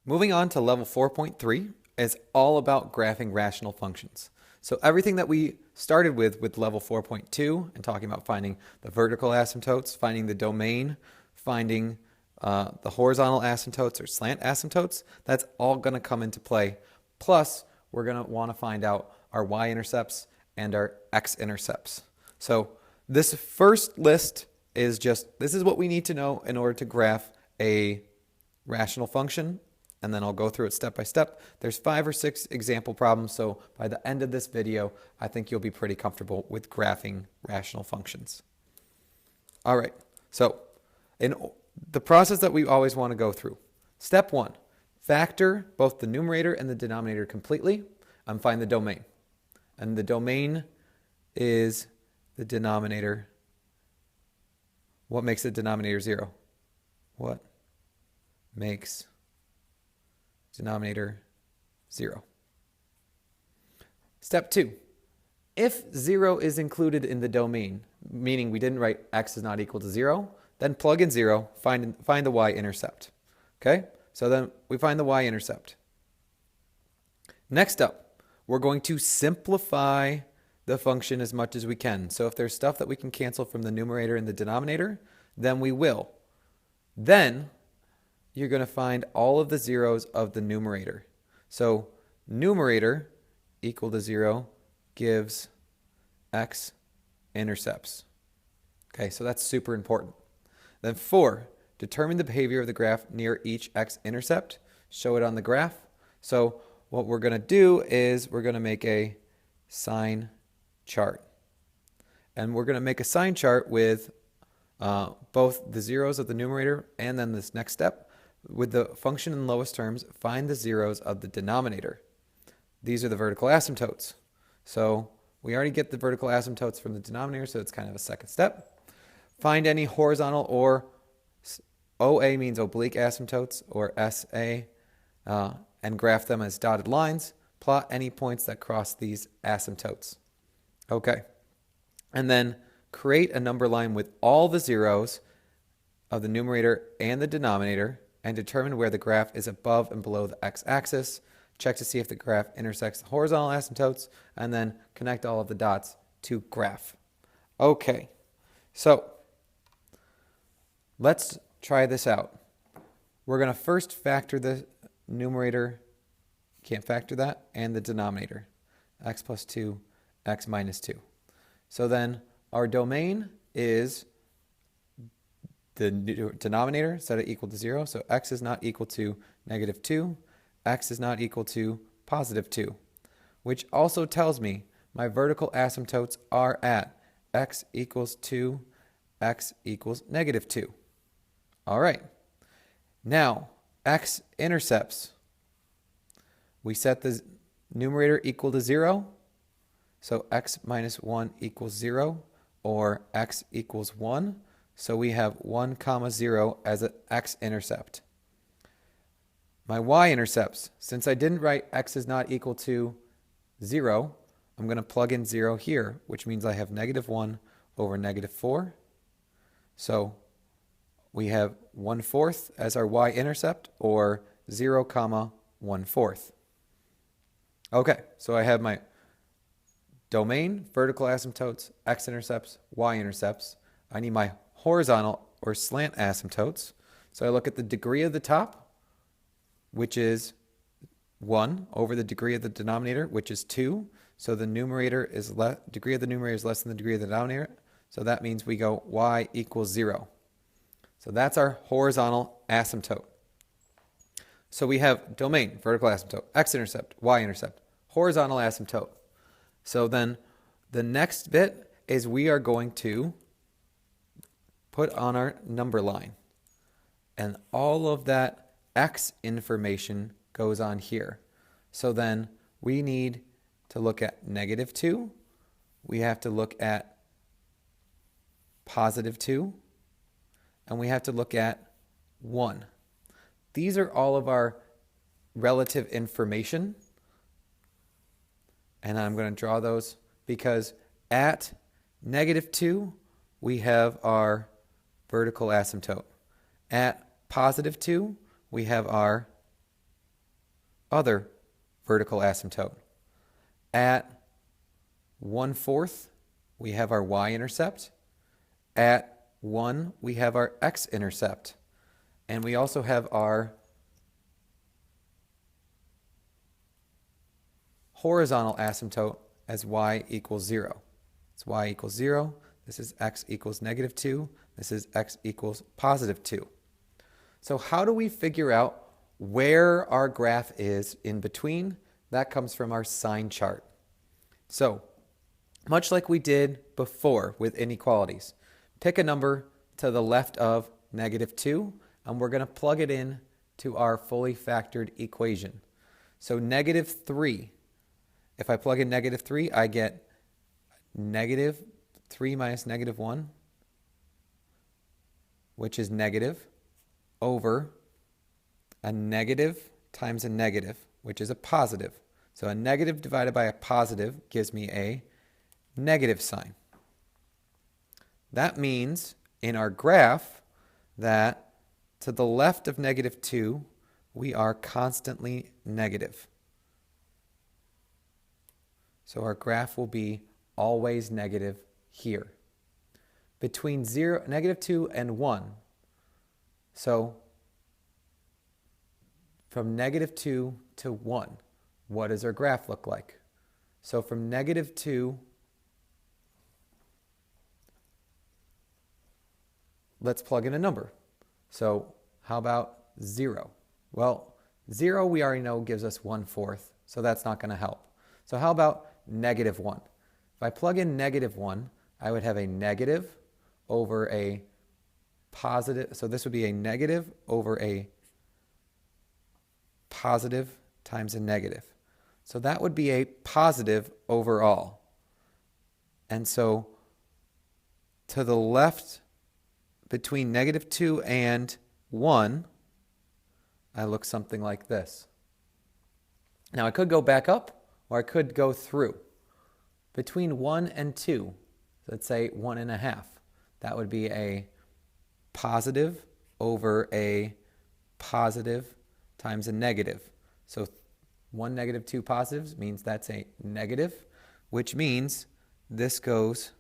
Moving on to level 4.3 is all about graphing rational functions. So everything that we started with level 4.2 and talking about finding the vertical asymptotes, finding the domain, finding the horizontal asymptotes or slant asymptotes, that's all going to come into play. Plus, we're going to want to find out our y-intercepts and our x-intercepts. So this first list is just, this is what we need to know in order to graph a rational function, and then I'll go through it step by step. There's 5 or 6 example problems, so by the end of this video, I think you'll be pretty comfortable with graphing rational functions. All right, so in the process that we always want to go through. Step 1, factor both the numerator and the denominator completely and find the domain. And the domain is the denominator. What makes the denominator 0? What makes denominator 0? Step 2, if 0 is included in the domain, meaning we didn't write x is not equal to 0, then plug in 0, find the y-intercept. Okay, so then we find the y-intercept. Next up, we're going to simplify the function as much as we can. So if there's stuff that we can cancel from the numerator and the denominator, then we will. Then you're going to find all of the zeros of the numerator. So numerator equal to 0 gives x-intercepts. Okay, so that's super important. Then 4, determine the behavior of the graph near each x-intercept. Show it on the graph. So what we're going to do is we're going to make a sign chart. And we're going to make a sign chart with both the zeros of the numerator and then this next step. With the function in lowest terms, find the zeros of the denominator. These are the vertical asymptotes. So we already get the vertical asymptotes from the denominator, so it's kind of a second step. Find any horizontal or OA means oblique asymptotes or SA and graph them as dotted lines. Plot any points that cross these asymptotes. Okay. And then create a number line with all the zeros of the numerator and the denominator and determine where the graph is above and below the x-axis. Check to see if the graph intersects the horizontal asymptotes and then connect all of the dots to graph. Okay. So let's try this out. We're going to first factor the numerator, can't factor that, and the denominator, x plus 2, x minus 2. So then our domain is the denominator, set it equal to 0. So x is not equal to negative 2, x is not equal to positive 2, which also tells me my vertical asymptotes are at x equals 2, x equals negative 2. All right. Now, x-intercepts. We set the numerator equal to 0. So x minus 1 equals 0, or x equals 1. So we have 1 comma 0 as an x-intercept. My y-intercepts, since I didn't write x is not equal to 0, I'm going to plug in 0 here, which means I have negative 1 over negative 4. So we have 1/4 as our y-intercept, or 0 comma 1/4. Okay, so I have my domain, vertical asymptotes, x-intercepts, y-intercepts. I need my horizontal or slant asymptotes. So I look at the degree of the top, which is 1 over the degree of the denominator, which is 2. So the numerator is degree of the numerator is less than the degree of the denominator. So that means we go y equals 0. So that's our horizontal asymptote. So we have domain, vertical asymptote, x-intercept, y-intercept, horizontal asymptote. So then the next bit is we are going to put on our number line. And all of that x information goes on here. So then we need to look at negative 2. We have to look at positive 2. And we have to look at 1. These are all of our relative information. And I'm going to draw those because at negative 2, we have our vertical asymptote. At positive 2, we have our other vertical asymptote. At 1/4, we have our y-intercept. At 1, we have our x-intercept. And we also have our horizontal asymptote as y equals 0. It's y equals 0. This is x equals -2. This is x equals +2. So how do we figure out where our graph is in between? That comes from our sign chart. So much like we did before with inequalities, pick a number to the left of -2, and we're going to plug it in to our fully factored equation. So -3, if I plug in -3, I get -3 minus -1, which is negative, over a negative times a negative, which is a positive. So a negative divided by a positive gives me a negative sign. That means in our graph that to the left of -2, we are constantly negative. So our graph will be always negative here. Between -2 and 1, so from -2 to 1, what does our graph look like? So from -2, let's plug in a number. So how about 0? Well, 0 we already know gives us 1/4, so that's not going to help. So how about -1? If I plug in -1, I would have a negative over a positive. So this would be a negative over a positive times a negative. So that would be a positive overall. And so to the left, between -2 and 1, I look something like this. Now I could go back up, or I could go through. Between 1 and 2, let's say 1.5, that would be a positive over a positive times a negative. So 1 negative, 2 positives means that's a negative, which means this goes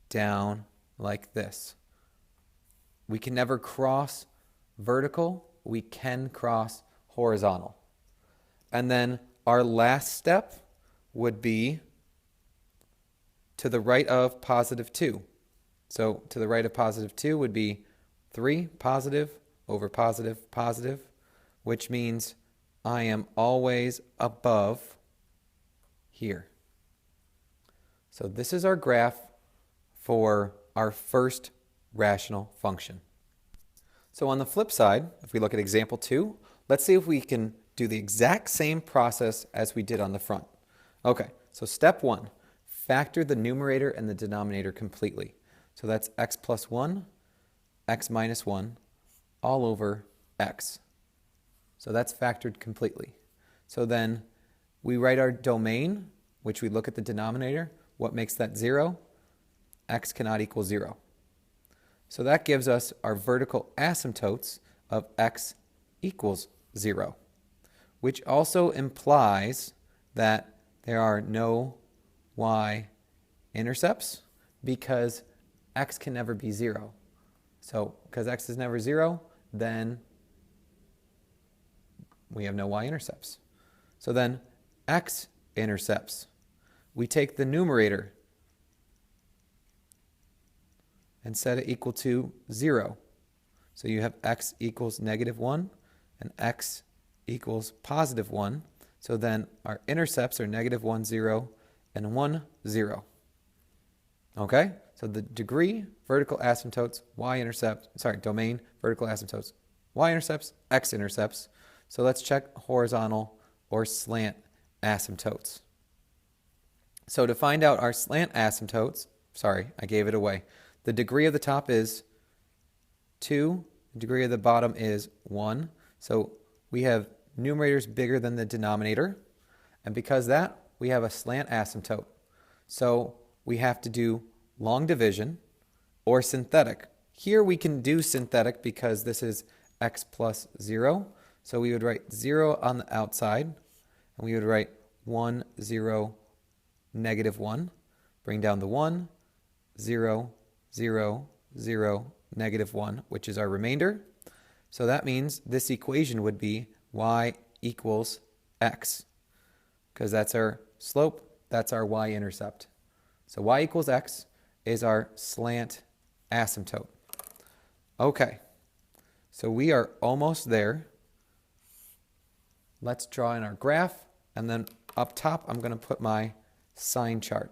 down like this. We can never cross vertical, we can cross horizontal. And then our last step would be to the right of +2. So to the right of +2 would be 3 positive over positive positive, which means I am always above here. So this is our graph for our first rational function. So on the flip side, if we look at example 2, let's see if we can do the exact same process as we did on the front. Okay, so step 1, factor the numerator and the denominator completely. So that's x plus 1, x minus 1, all over x. So that's factored completely. So then we write our domain, which we look at the denominator. What makes that 0? X cannot equal 0. So that gives us our vertical asymptotes of x equals 0, which also implies that there are no y-intercepts because x can never be 0. So because x is never 0, then we have no y-intercepts. So then x-intercepts. We take the numerator and set it equal to 0. So you have x equals -1 and x equals +1. So then our intercepts are -1, 0, and 1, 0. Okay? So the degree, vertical asymptotes, domain, vertical asymptotes, y-intercepts, x-intercepts. So let's check horizontal or slant asymptotes. So to find out our slant asymptotes, I gave it away. The degree of the top is 2, the degree of the bottom is 1. So we have numerators bigger than the denominator. And because of that, we have a slant asymptote. So we have to do long division or synthetic. Here we can do synthetic because this is x plus 0. So we would write 0 on the outside, and we would write 1, 0, negative 1. Bring down the 1, 0, 0, 0, negative 1, which is our remainder. So that means this equation would be y equals x, because that's our slope, that's our y-intercept. So y equals x is our slant asymptote. Okay, so we are almost there. Let's draw in our graph, and then up top I'm going to put my sign chart.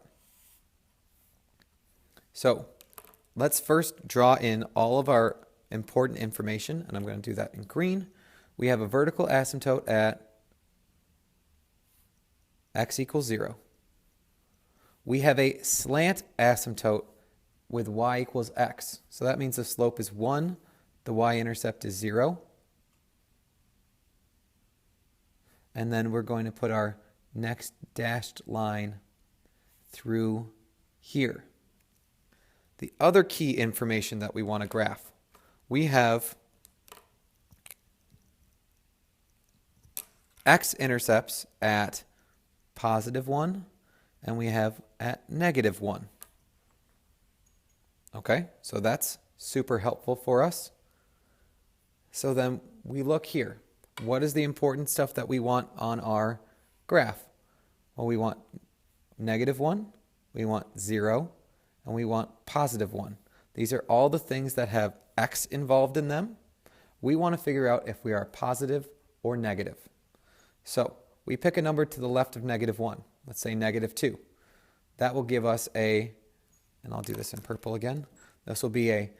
So let's first draw in all of our important information, and I'm going to do that in green. We have a vertical asymptote at x equals 0. We have a slant asymptote with y equals x. So that means the slope is 1, the y-intercept is 0. And then we're going to put our next dashed line through here. The other key information that we want to graph, we have x-intercepts at positive 1, and we have at negative 1. Okay, so that's super helpful for us. So then we look here. What is the important stuff that we want on our graph? Well, we want negative 1, we want 0, and we want positive 1. These are all the things that have x involved in them. We want to figure out if we are positive or negative. So we pick a number to the left of negative 1. Let's say negative 2. That will give us a, and I'll do this in purple again. This will be a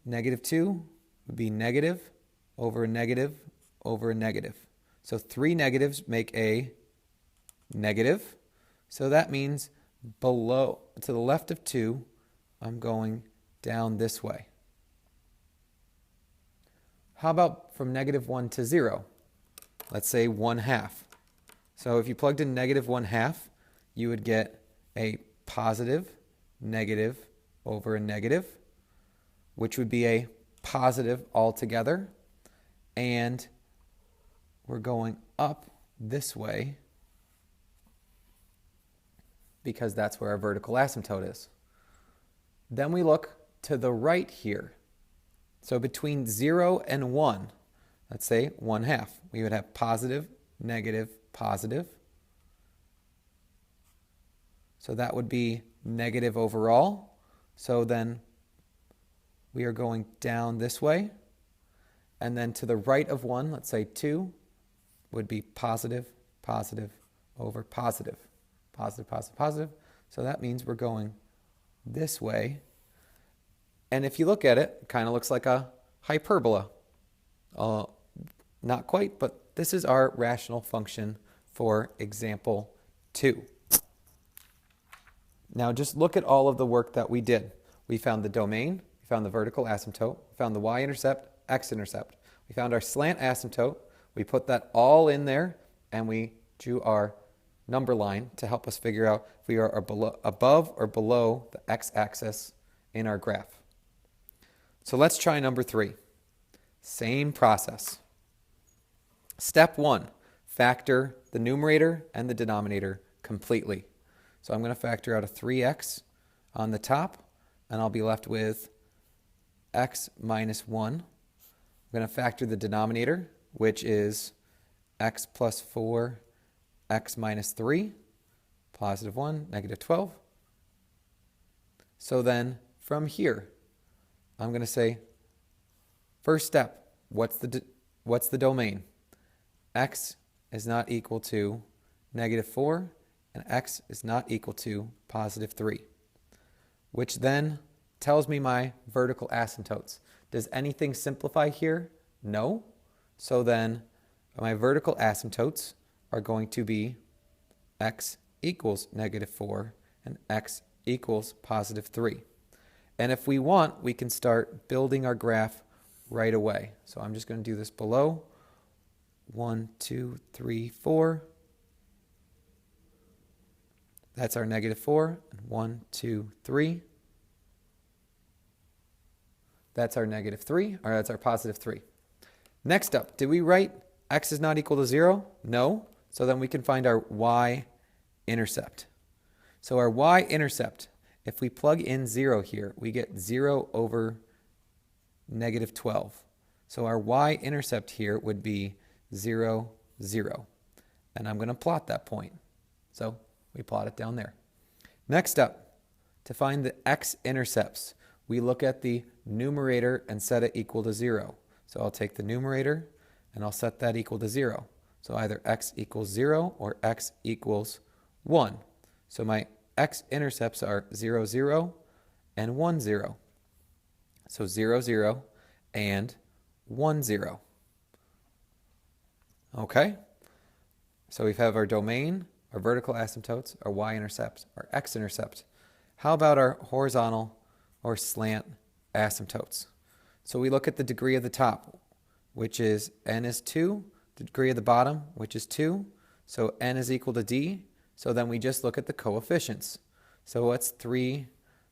negative 2 would be negative over a negative over a negative. So 3 negatives make a negative. So that means below, to the left of 2, I'm going down this way. How about from negative 1 to 0? Let's say 1/2. So if you plugged in negative 1/2, you would get a positive negative over a negative, which would be a positive altogether. And we're going up this way because that's where our vertical asymptote is. Then we look to the right here. So between 0 and 1, let's say 1/2, we would have positive, negative, positive. So that would be negative overall. So then we are going down this way. And then to the right of 1, let's say 2, would be positive, positive over positive. Positive, positive, positive. So that means we're going this way. And if you look at it, it kind of looks like a hyperbola. Not quite, but this is our rational function for example 2. Now just look at all of the work that we did. We found the domain, we found the vertical asymptote, we found the y-intercept, x-intercept. We found our slant asymptote, we put that all in there, and we drew our number line to help us figure out if we are above or below the x-axis in our graph. So let's try number 3. Same process. Step 1, factor the numerator and the denominator completely. So I'm going to factor out a 3x on the top, and I'll be left with x minus 1. I'm going to factor the denominator, which is x plus 4, x minus 3, positive 1, negative 12. So then from here, I'm going to say, first step, what's the domain? X is not equal to negative 4, and x is not equal to positive 3, which then tells me my vertical asymptotes. Does anything simplify here? No. So then my vertical asymptotes are going to be x equals negative 4 and x equals positive 3. And if we want, we can start building our graph right away. So I'm just going to do this below. 1, 2, 3, 4. That's our negative 4. 1, 2, 3. That's our negative 3, or that's our positive 3. Next up, did we write x is not equal to 0? No. So then we can find our y-intercept. So our y-intercept, if we plug in 0 here, we get 0 over negative 12. So our y-intercept here would be 0, 0. And I'm going to plot that point. So we plot it down there. Next up, to find the x-intercepts, we look at the numerator and set it equal to 0. So I'll take the numerator and I'll set that equal to 0. So either x equals 0 or x equals 1. So my x-intercepts are 0, 0 and 1, 0. So 0, 0 and 1, 0. Okay? So we have our domain, our vertical asymptotes, our y-intercept, our x-intercept. How about our horizontal or slant asymptotes? So we look at the degree of the top, which is n is 2, the degree of the bottom, which is 2. So n is equal to d. So then we just look at the coefficients. So what's 3?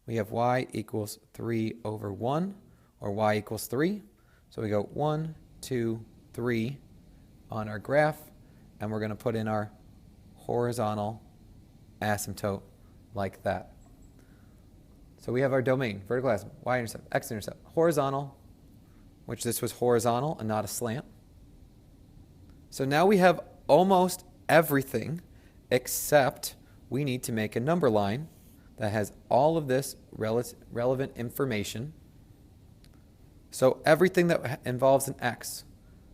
We have y equals 3 over 1, or y equals 3. So we go 1, 2, 3 on our graph, and we're going to put in our horizontal asymptote like that. So we have our domain, vertical asymptote, y-intercept, x-intercept, horizontal, which this was horizontal and not a slant. So now we have almost everything except we need to make a number line that has all of this relevant information. So everything that involves an x.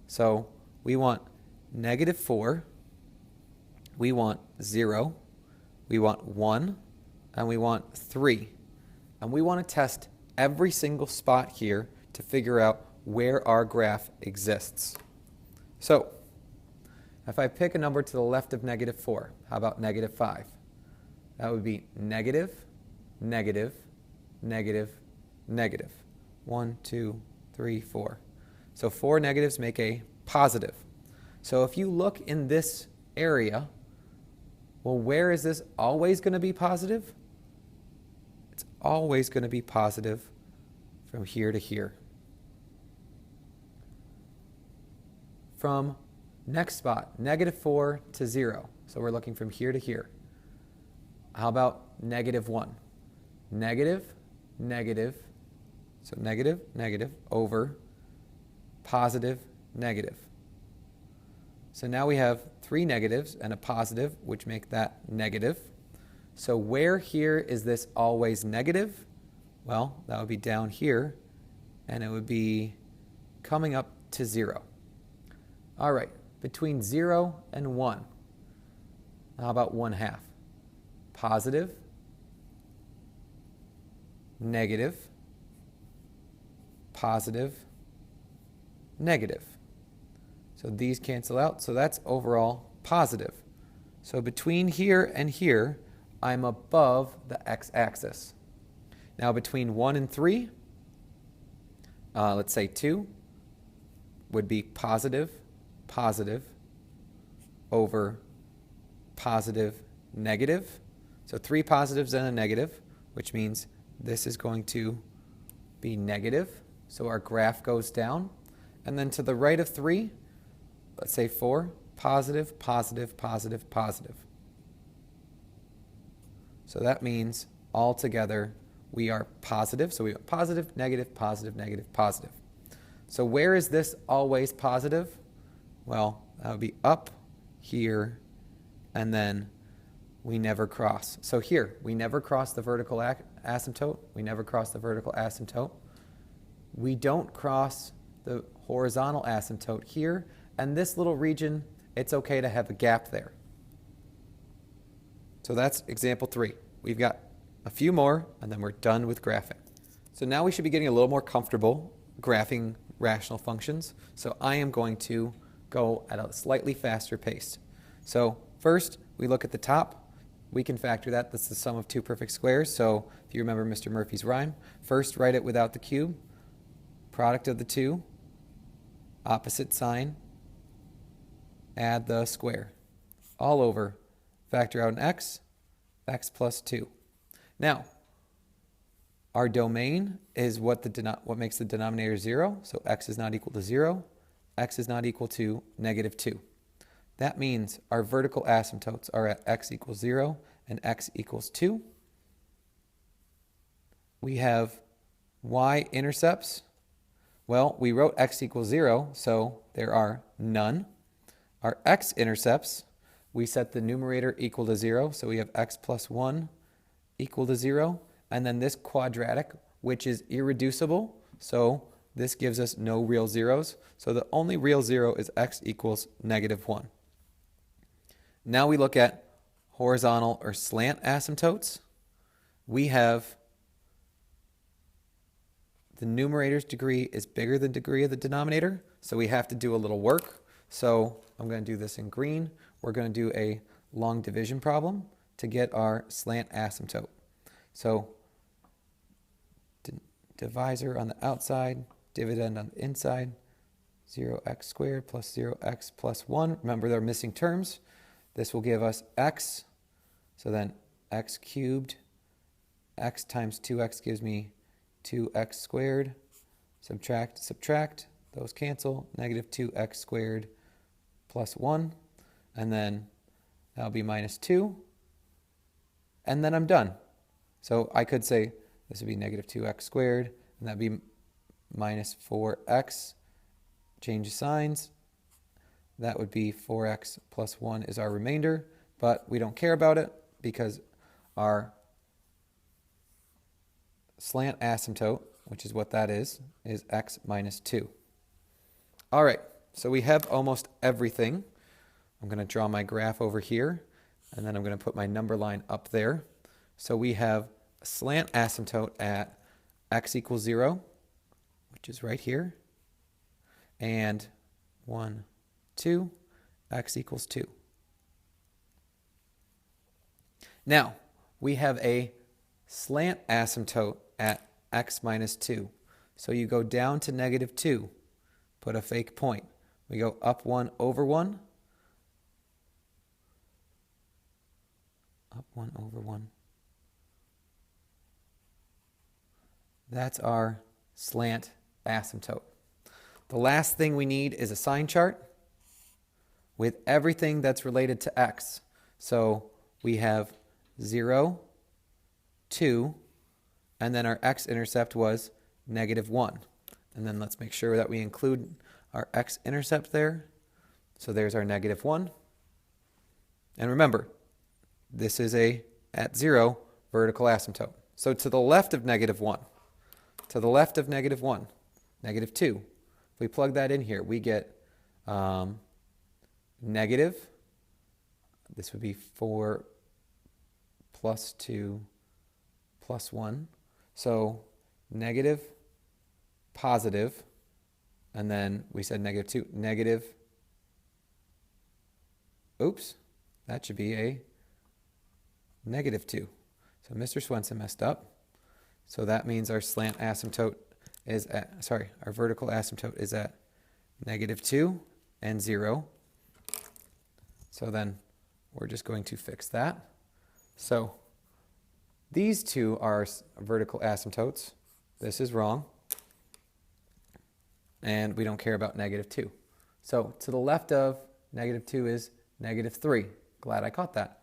So we want negative 4, we want 0, we want 1, and we want 3. And we want to test every single spot here to figure out where our graph exists. So if I pick a number to the left of negative 4, how about negative 5? That would be negative, negative, negative, negative. 1, 2, 3, 4. So 4 negatives make a positive. So if you look in this area, well, where is this always going to be positive? It's always going to be positive from here to here. From next spot, negative 4 to 0. So we're looking from here to here. How about negative 1? Negative, negative, so negative, negative, over positive, negative. So now we have 3 negatives and a positive, which make that negative. So where here is this always negative? Well, that would be down here, and it would be coming up to 0. All right, between 0 and 1, how about 1/2? Positive, negative, positive, negative. So these cancel out, so that's overall positive. So between here and here, I'm above the x-axis. Now between 1 and 3, let's say 2, would be positive, positive, over positive, negative. So 3 positives and a negative, which means this is going to be negative. So our graph goes down. And then to the right of 3, let's say 4, positive, positive, positive, positive. So that means altogether we are positive. So we have positive, negative, positive, negative, positive. So where is this always positive? Well, that would be up here, and then we never cross. So here, we never cross the vertical asymptote. We never cross the vertical asymptote. We don't cross the horizontal asymptote here. And this little region, it's okay to have a gap there. So that's example 3. We've got a few more, and then we're done with graphing. So now we should be getting a little more comfortable graphing rational functions. So I am going to go at a slightly faster pace. So first, we look at the top. We can factor that. That's the sum of 2 perfect squares. So if you remember Mr. Murphy's rhyme, first write it without the cube. Product of the 2, opposite sign, add the square. All over, factor out an x, x plus 2. Now, our domain is what makes the denominator 0. So x is not equal to 0. x is not equal to negative 2. That means our vertical asymptotes are at x equals 0 and x equals 2. We have y-intercepts. Well, we wrote x equals 0, so there are none. Our x-intercepts, we set the numerator equal to 0, so we have x plus 1 equal to 0. And then this quadratic, which is irreducible, so this gives us no real zeros. So the only real zero is x equals negative 1. Now we look at horizontal or slant asymptotes. We have the numerator's degree is bigger than the degree of the denominator, so we have to do a little work. So I'm going to do this in green. We're going to do a long division problem to get our slant asymptote. So divisor on the outside, dividend on the inside, 0x squared plus 0x plus 1. Remember, they're missing terms. This will give us x. So then x cubed, x times 2x gives me 2x squared. Subtract, subtract. Those cancel. Negative 2x squared plus 1. And then that'll be minus 2. And then I'm done. So I could say this would be negative 2x squared, and that'd be minus 4x. Change the signs. That would be 4x plus 1 is our remainder, but we don't care about it because our slant asymptote, which is what that is x minus 2. All right, so we have almost everything. I'm going to draw my graph over here, and then I'm going to put my number line up there. So we have a slant asymptote at x equals 0, which is right here, and 1, 2, x equals 2. Now, we have a slant asymptote at x minus 2. So you go down to negative 2, put a fake point. We go up 1 over 1, up 1 over 1. That's our slant asymptote. The last thing we need is a sign chart with everything that's related to x. So we have 0, 2, and then our x-intercept was negative 1. And then let's make sure that we include our x-intercept there. So there's our negative 1. And remember, this is at 0, vertical asymptote. So to the left of negative 1, to the left of negative 1, negative 2. If we plug that in here, we get negative. This would be 4 plus 2 plus 1. So negative, positive, and then we said negative 2, negative. Oops, that should be a negative 2. So Mr. Swenson messed up. So that means our slant asymptote is at, our vertical asymptote is at negative 2 and 0. So then we're just going to fix that. So these two are vertical asymptotes. This is wrong. And we don't care about negative 2. So to the left of negative 2 is negative 3. Glad I caught that.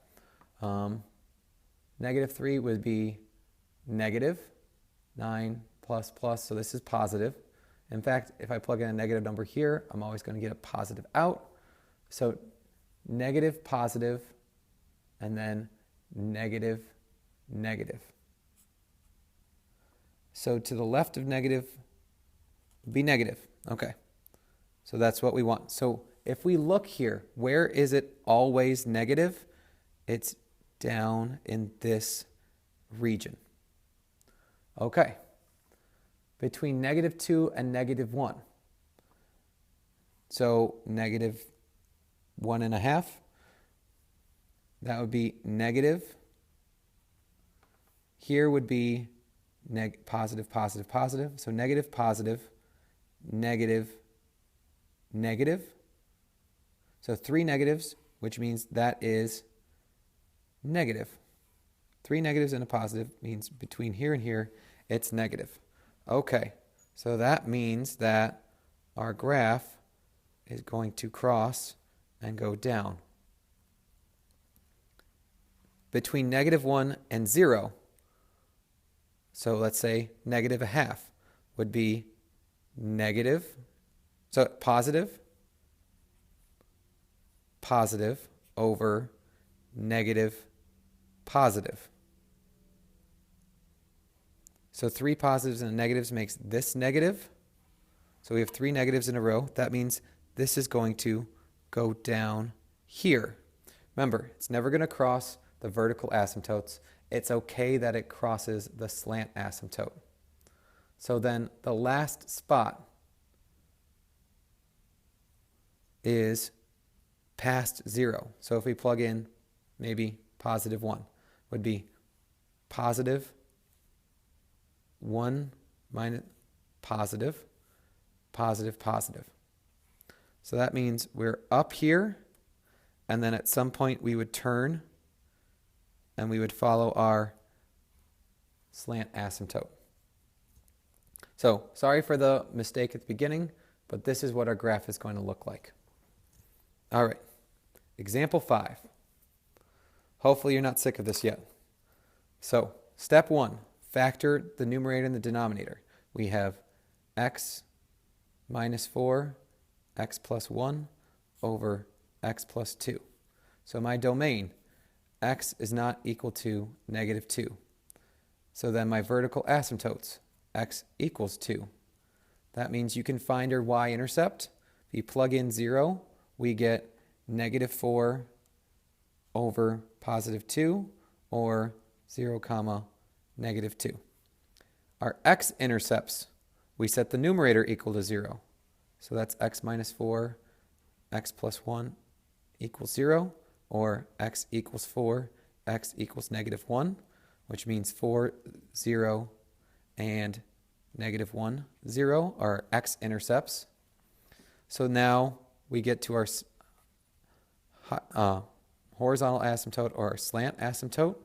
Negative 3 would be negative 9 plus plus, so this is positive. In fact, if I plug in a negative number here, I'm always going to get a positive out. So negative, positive, and then negative, negative. So to the left of negative would be negative. Okay, so that's what we want. So if we look here, where is it always negative? It's down in this region. Okay, between negative 2 and negative 1. So negative 1.5, that would be negative. Here would be positive, positive, positive. So negative, positive, negative, negative. So 3 negatives, which means that is negative. 3 negatives and a positive means between here and here, it's negative. Okay, so that means that our graph is going to cross and go down. Between -1 and 0, so let's say -0.5 would be negative, so positive over negative positive. So 3 positives and negatives makes this negative. So we have 3 negatives in a row. That means this is going to go down here. Remember, it's never going to cross the vertical asymptotes. It's okay that it crosses the slant asymptote. So then the last spot is past 0. So if we plug in maybe +1, would be +1 minus positive. So that means we're up here, and then at some point we would turn and we would follow our slant asymptote. So sorry for the mistake at the beginning, but this is what our graph is going to look like. All right, example 5. Hopefully you're not sick of this yet. So step 1, factor the numerator and the denominator. We have x minus 4, x plus 1 over x plus 2. So my domain, x is not equal to -2. So then my vertical asymptotes, x equals 2. That means you can find your y-intercept. If you plug in 0, we get -4 over +2 or 0, -2. Our x-intercepts, we set the numerator equal to 0. So that's x minus 4, x plus 1 equals 0, or x equals 4, x equals -1, which means 4, 0, and -1, 0 are x-intercepts. So now we get to our horizontal asymptote or slant asymptote.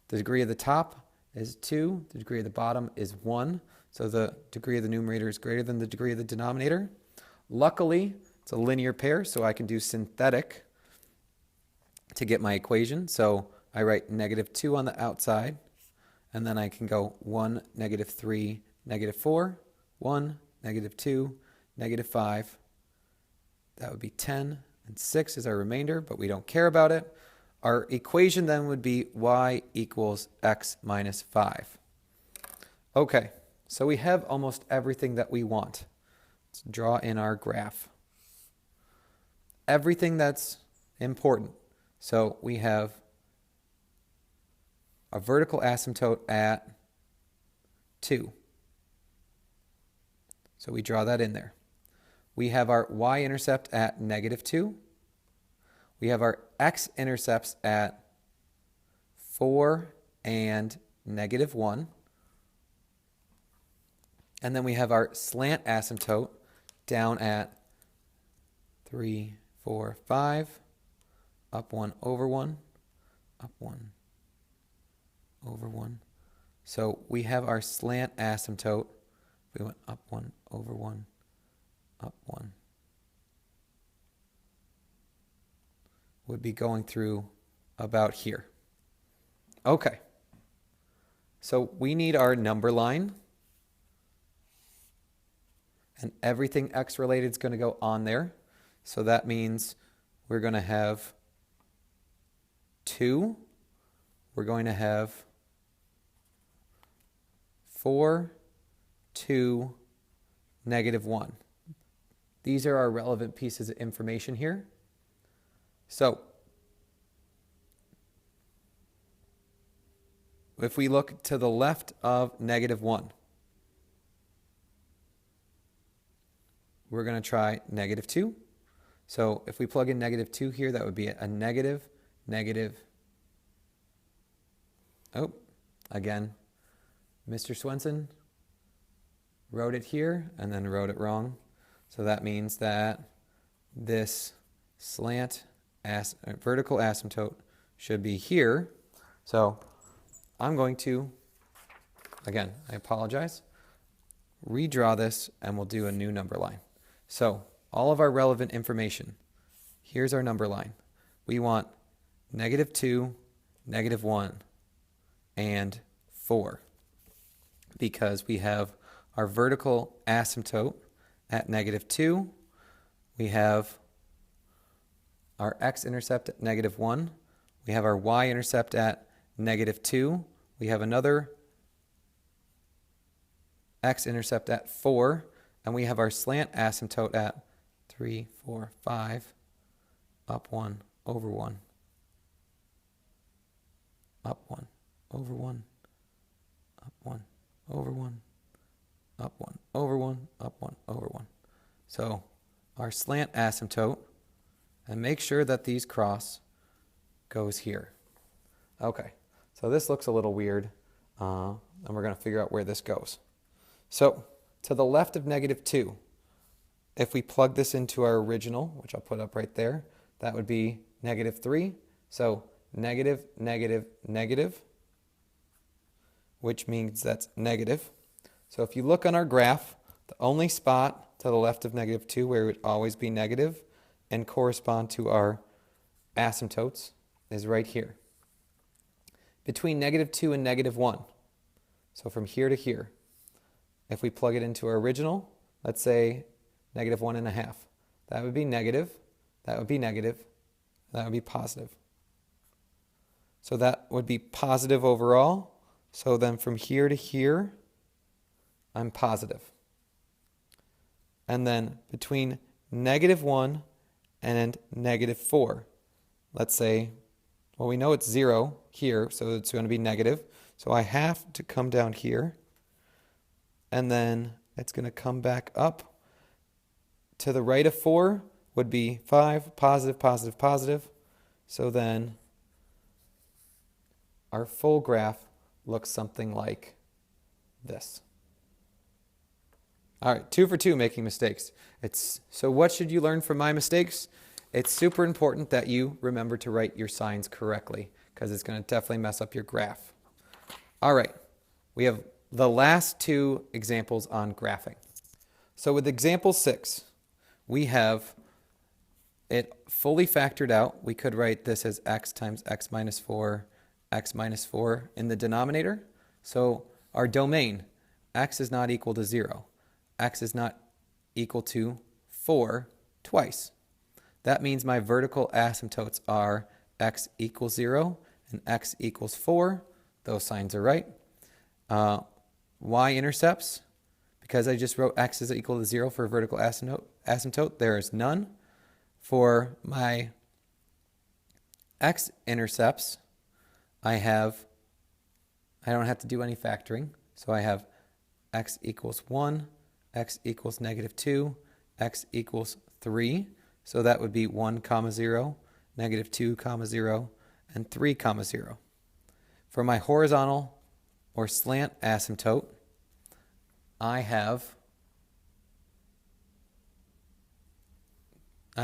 The degree of the top is 2. The degree of the bottom is 1. So the degree of the numerator is greater than the degree of the denominator. Luckily, it's a linear pair, so I can do synthetic to get my equation. So I write -2 on the outside, and then I can go 1, -3, -4, 1, -2, -5. That would be 10, and 6 is our remainder, but we don't care about it. Our equation then would be y equals x minus 5. Okay, so we have almost everything that we want. Let's draw in our graph. Everything that's important. So we have a vertical asymptote at 2. So we draw that in there. We have our y-intercept at -2. We have our x-intercepts at 4 and -1. And then we have our slant asymptote down at 3, 4, 5, up 1 over 1, up 1 over 1. So we have our slant asymptote. We went up 1 over 1, up 1. Would be going through about here. Okay. So we need our number line. And everything x related is going to go on there. So that means we're going to have 2. We're going to have 4, 2, -1. These are our relevant pieces of information here. So if we look to the left of -1, we're going to try -2. So if we plug in -2 here, that would be a negative. Oh, again, Mr. Swenson wrote it here and then wrote it wrong. So that means that this vertical asymptote should be here. So I'm going to, again, I apologize, redraw this and we'll do a new number line. So all of our relevant information. Here's our number line. We want -2, -1, and 4 because we have our vertical asymptote at -2. We have our x-intercept at -1. We have our y-intercept at -2. We have another x-intercept at 4. And we have our slant asymptote at 3, 4, 5, up 1, over 1, up 1, over 1, up 1, over 1, up 1, over 1, up 1, over 1. So our slant asymptote, and make sure that these cross, goes here. Okay, so this looks a little weird, and we're going to figure out where this goes. So to the left of -2, if we plug this into our original, which I'll put up right there, that would be -3. So negative, negative, negative, which means that's negative. So if you look on our graph, the only spot to the left of -2 where it would always be negative and correspond to our asymptotes is right here. Between -2 and -1, so from here to here, if we plug it into our original, let's say -1.5, that would be negative, that would be negative, that would be positive. So that would be positive overall. So then from here to here, I'm positive. And then between -1 and -4, let's say, well, we know it's 0 here, so it's going to be negative. So I have to come down here, and then it's going to come back up. To the right of 4 would be 5, positive, positive, positive. So then our full graph looks something like this. All right, 2 for 2 making mistakes. So what should you learn from my mistakes? It's super important that you remember to write your signs correctly because it's going to definitely mess up your graph. All right, we have the last 2 examples on graphing. So with example 6, we have it fully factored out. We could write this as x times x minus 4, x minus 4 in the denominator. So our domain, x is not equal to 0. X is not equal to 4 twice. That means my vertical asymptotes are x equals 0 and x equals 4. Those signs are right. Y-intercepts, because I just wrote x is equal to 0 for vertical asymptote, there is none. For my x-intercepts, I don't have to do any factoring. So I have x equals 1, x equals -2, x equals 3. So that would be 1, 0, -2, 0, and 3, 0. For my horizontal or slant asymptote, I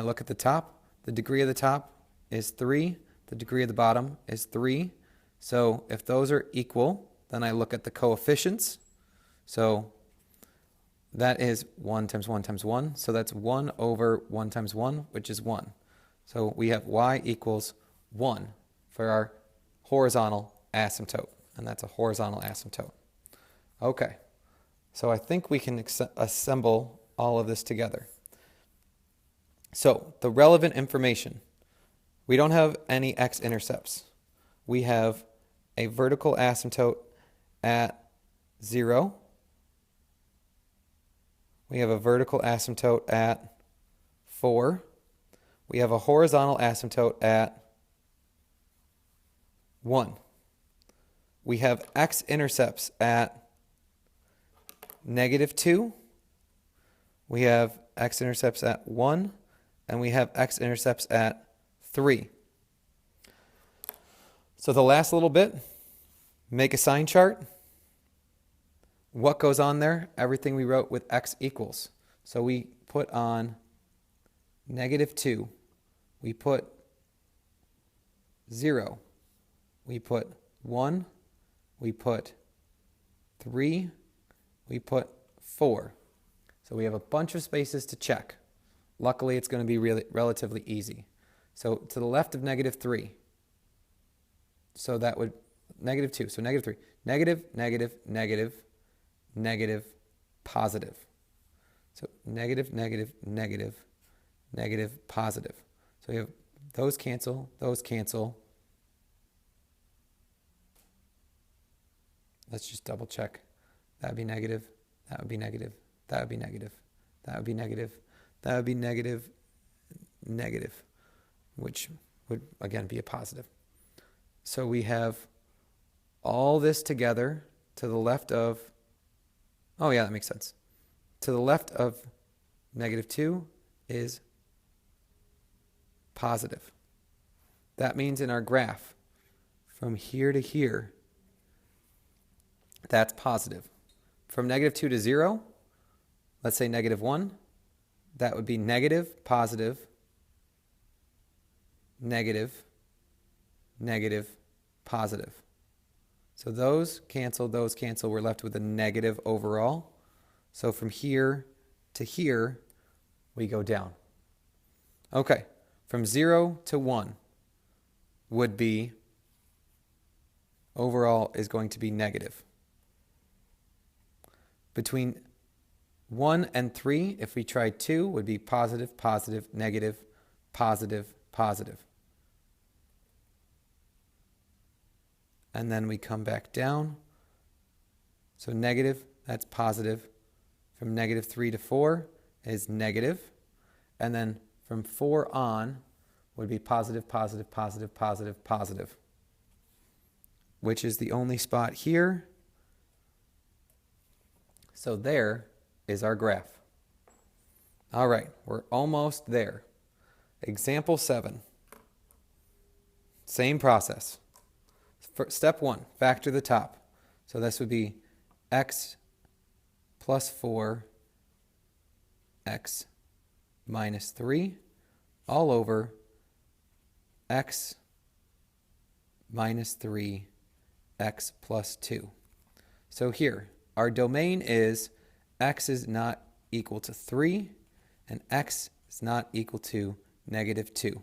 look at the top. The degree of the top is 3. The degree of the bottom is 3. So if those are equal, then I look at the coefficients. So that is 1 times 1 times 1. So that's 1 over 1 times 1, which is 1. So we have y equals 1 for our horizontal asymptote. And that's a horizontal asymptote. Okay. So I think we can assemble all of this together. So the relevant information. We don't have any x-intercepts. We have a vertical asymptote at 0. We have a vertical asymptote at 4. We have a horizontal asymptote at 1. We have x-intercepts at -2. We have x-intercepts at 1. And we have x-intercepts at 3. So the last little bit, make a sign chart. What goes on there? Everything we wrote with x equals. So we put on -2. We put 0. We put 1. We put 3. We put 4. So we have a bunch of spaces to check. luckily it's going to be relatively easy. So to the left of negative 3, so that would, negative 2, so negative 3, negative, negative, negative, negative, positive. So negative, negative, negative, negative, positive. So you have those cancel, those cancel. Let's just double check. That would be negative, that would be negative, that would be negative, that would be negative, that would be negative, negative, which would again be a positive. So we have all this together to the left of, oh yeah, that makes sense. To the left of negative 2 is positive. That means in our graph, from here to here, that's positive. From negative 2 to 0, let's say negative 1, that would be negative, positive, negative, negative, positive. So those cancel, we're left with a negative overall. So from here to here, we go down. Okay, from 0 to 1 would be, overall is going to be negative. Between 1 and 3, if we try 2, would be positive, positive, negative, positive, positive. And then we come back down. So negative, that's positive. From negative 3 to 4 is negative. And then from 4 on would be positive, positive, positive, positive, positive, which is the only spot here. So there is our graph. All right, we're almost there. Example 7. Same process. For step 1, factor the top. So this would be x plus 4, x minus 3, all over x minus 3, x plus 2. So here, our domain is x is not equal to 3, and x is not equal to negative 2.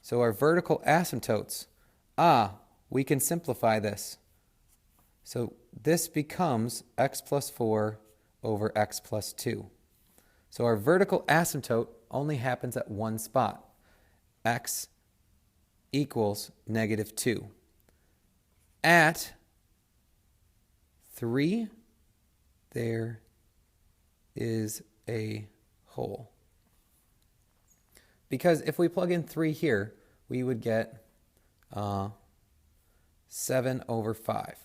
So our vertical asymptotes, we can simplify this. So this becomes x plus 4 over x plus 2. So our vertical asymptote only happens at one spot. X equals negative 2. At 3, there is a hole. Because if we plug in 3 here, we would get 7 over 5.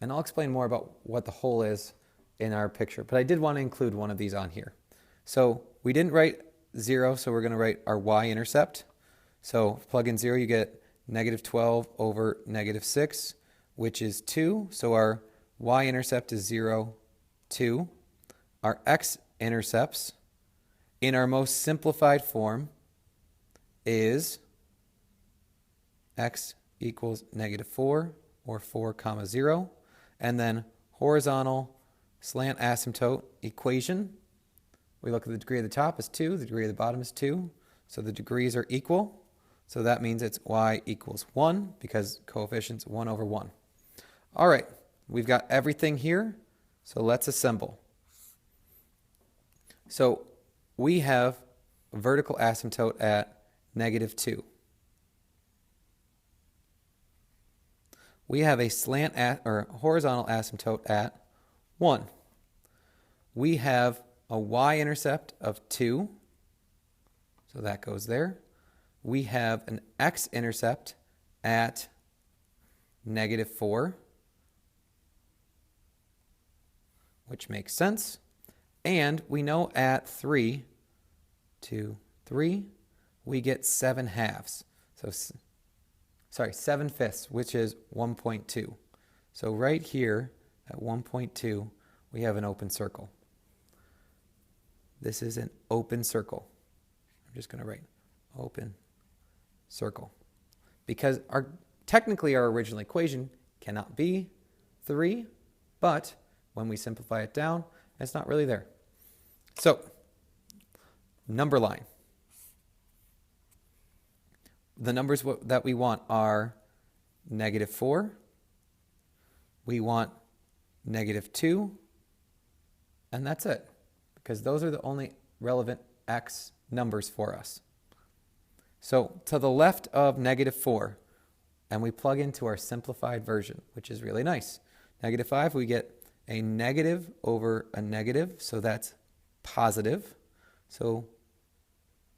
And I'll explain more about what the hole is in our picture, but I did want to include one of these on here. So we didn't write 0, so we're going to write our y-intercept. So plug in 0, you get negative 12 over negative 6, which is 2. So our y-intercept is 0, 2. Our x-intercepts, in our most simplified form, is x equals negative 4, or 4 comma 0. And then horizontal slant asymptote equation. We look at the degree of the top is 2, the degree of the bottom is 2. So the degrees are equal. So that means it's y equals 1 because coefficient's 1 over 1. All right, we've got everything here. So let's assemble. So we have a vertical asymptote at negative 2. We have a horizontal asymptote at 1. We have a y-intercept of 2, so that goes there. We have an x-intercept at negative 4, which makes sense. And we know at 3, 2, 3, we get 7 halves. So 7 fifths, which is 1.2. So right here at 1.2, we have an open circle. This is an open circle. I'm just going to write open circle. Because technically our original equation cannot be 3, but when we simplify it down, it's not really there. So, number line. The numbers that we want are -4. We want -2. And that's it, because those are the only relevant x numbers for us. So to the left of -4, and we plug into our simplified version, which is really nice. -5, we get a negative over a negative, so that's positive. So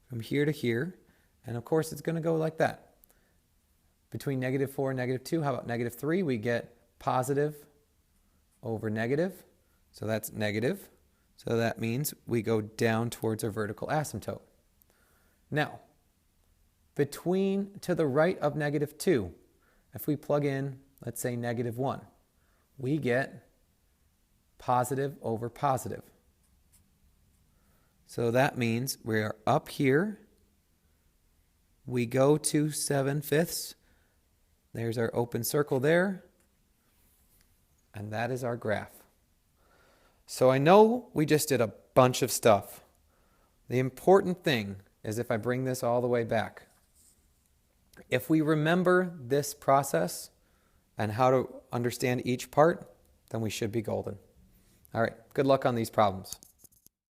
from here to here, and of course it's going to go like that. Between -4 and -2, how about -3? We get positive over negative, so that's negative. So that means we go down towards our vertical asymptote. Now, to the right of -2, if we plug in, let's say -1, we get positive over positive. So that means we are up here. We go to 7/5. There's our open circle there. And that is our graph. So I know we just did a bunch of stuff. The important thing is if I bring this all the way back. If we remember this process and how to understand each part, then we should be golden. All right, good luck on these problems.